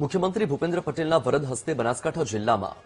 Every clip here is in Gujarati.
મુખ્યમંત્રી ભૂપેન્દ્ર પટેલના વરદ હસ્તે બનાસકાંઠા જિલ્લામાં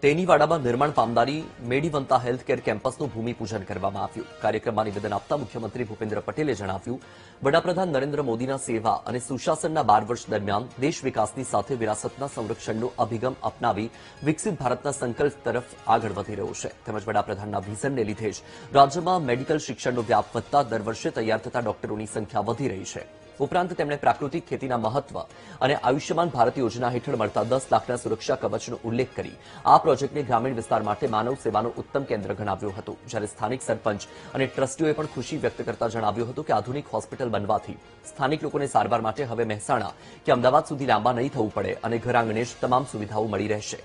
તેનીવાડામાં નિર્માણ પામનારી મેડીવંતા હેલ્થકેર કેમ્પસનું ભૂમિપૂજન કરવામાં આવ્યું। કાર્યક્રમમાં નિવેદન આપતા મુખ્યમંત્રી ભૂપેન્દ્ર પટેલે જણાવ્યું, વડાપ્રધાન નરેન્દ્ર મોદીના સેવા અને સુશાસનના 12 વર્ષ દરમિયાન દેશ વિકાસની સાથે વિરાસતના સંરક્ષણનો અભિગમ અપનાવી વિકસિત ભારતના સંકલ્પ તરફ આગળ વધી રહ્યો છે। તેમજ વડાપ્રધાનના વિઝનને લીધે જ રાજ્યમાં મેડિકલ શિક્ષણનો વ્યાપ વધતા દર વર્ષે તૈયાર થતા ડોક્ટરોની સંખ્યા વધી રહી છે। ઉપરાંત તેમણે પ્રાકૃતિક ખેતીના મહત્વ અને આયુષ્યમાન ભારત યોજના હેઠળ મળતા 10 લાખના સુરક્ષા કવચનો ઉલ્લેખ કરી આ પ્રોજેક્ટને ગ્રામીણ વિસ્તાર માટે માનવ સેવાનું ઉત્તમ કેન્દ્ર ગણાવ્યું હતું। જ્યારે સ્થાનિક સરપંચ અને ટ્રસ્ટીઓએ પણ ખુશી વ્યક્ત કરતા જણાવ્યું હતું કે આધુનિક હોસ્પિટલ બનવાથી સ્થાનિક લોકોને સારવાર માટે હવે મહેસાણા કે અમદાવાદ સુધી લાંબા નહીં થવું પડે અને ઘર આંગણે જ તમામ સુવિધાઓ મળી રહેશે।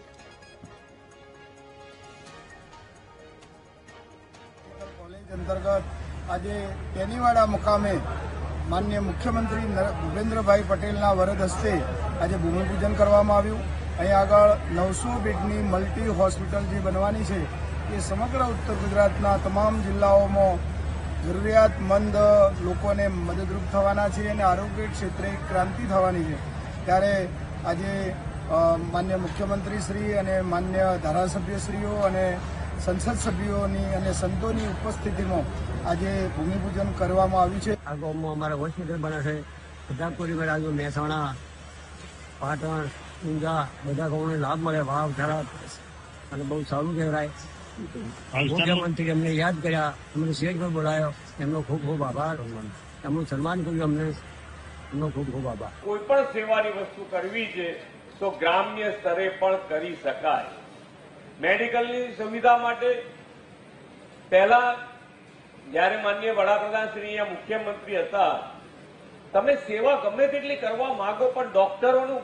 કોલેજ અંતર્ગત આજે તેનીવાડા મુકામે माननीय मुख्यमंत्री भूपेन्द्रभाई पटेलना वरद हस्ते आज भूमिपूजन करवामां आव्युं। अहीं आगळ 900 बेडनी मल्टी होस्पिटल जे बनवानी छे ए समग्र उत्तर गुजरातना तमाम जिल्लाओमां जरूरियातमंद लोकोने मददरूप थवाना छे अने आरोग्य क्षेत्रे क्रांति थवानी छे। त्यारे आजे माननीय मुख्यमंत्री श्री अने माननीय धारासभ्यश्रीओ अने संसद सभ्योनी अने संतोनी उपस्थितिमां आज भूमिपूजन करवामां आव्युं छे। आ गाममां अमारे होस्पिटल बने छे। बधा परिवार आज महेसाणा, पाटण, ऊंझा बधा गामोने लाभ मळे। वाव थराद अने बहु सारूं कहेवाय। मुख्यमंत्री अમને યાદ કર્યા, અમને સ્ટેજ પર બોલાયો, એમનો ખૂબ ખૂબ આભાર। એમનું સન્માન કર્યું અમને, એમનો ખૂબ ખૂબ આભાર। કોઈ પણ સેવાની વસ્તુ કરવી છે તો ગ્રામ્ય સ્તરે પણ કરી શકાય। મેડિકલની સુવિધા માટે પહેલા જ્યારે માનનીય વડાપ્રધાન શ્રી મુખ્યમંત્રી હતા, તમે સેવા ગમે તેટલી કરવા માંગો પણ ડોક્ટરોનું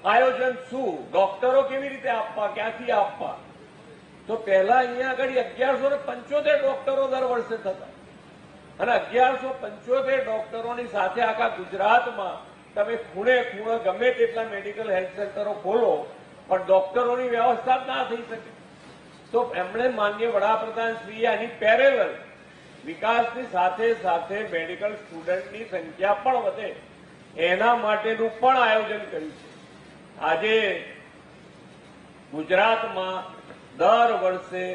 આયોજન શું, ડોક્ટરો કેવી રીતે આપવા, ક્યાંથી આપવા, તો પહેલા અહીંયા આગળ 1175 ડોક્ટરો દર વર્ષે થતા અને 1175 ડોક્ટરોની સાથે આખા ગુજરાતમાં તમે ખૂણે ખૂણે ગમે તેટલા મેડિકલ હેલ્થ સેન્ટરો ખોલો પણ ડોક્ટરોની વ્યવસ્થા જ ના થઈ શકે। તો એમણે માનનીય વડાપ્રધાન શ્રીએ આની પેરેલલ વિકાસની સાથે સાથે મેડિકલ સ્ટુડન્ટની સંખ્યા પણ વધે એના માટેનું પણ આયોજન કર્યું છે। આજે ગુજરાતમાં દર વર્ષે